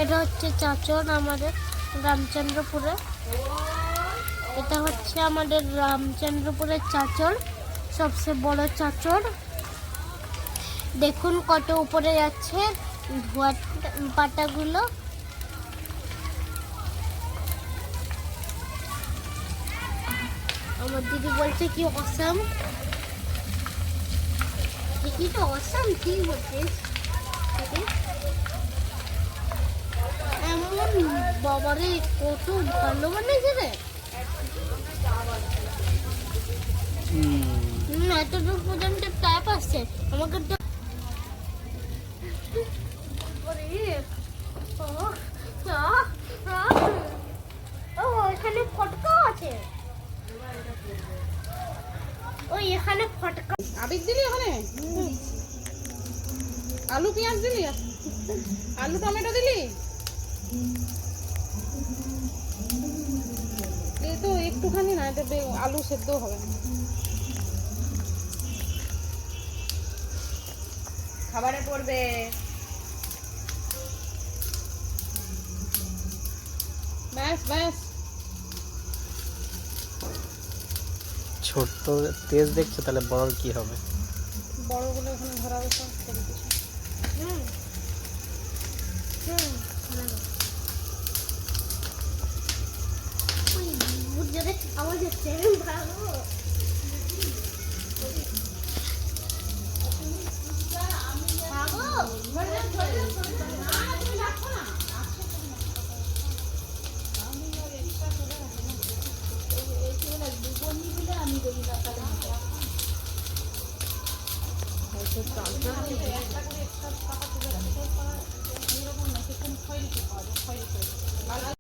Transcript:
এটা হচ্ছে চাচর আমাদের রামচন্দ্রপুরে। এটা হচ্ছে আমাদের রামচন্দ্রপুরের চাচর, সবচেয়ে বড় চাচর। দেখুন কত উপরে যাচ্ছে ধোঁয়া পাতাগুলো। আমার দিদি বলছে কি অসাম, ঠিকই তো অসাম, ঠিক বলছিস। এমন বাবারে কত ভালো বানিয়েছে রে। এতদূর পর্যন্ত ট্যাপ আসছে আমাকে তো। ও এখানে ফটকা আছে, ওই এখানে ফটকা। আবির দিলি ওখানে, আলু পেঁয়াজ দিলি, আলু টমেটো দিলি, এই তো একটুখানি না, এটা আলু সেদ্ধ হবে না। খাবারে পড়বে। ব্যাস ব্যাস। ছোট্ট তেজ দেখছো, তাহলে বড় কি হবে? বড়গুলো ওখানে ধরা হয়েছে। আওয়াজ হচ্ছে ভালো। আমি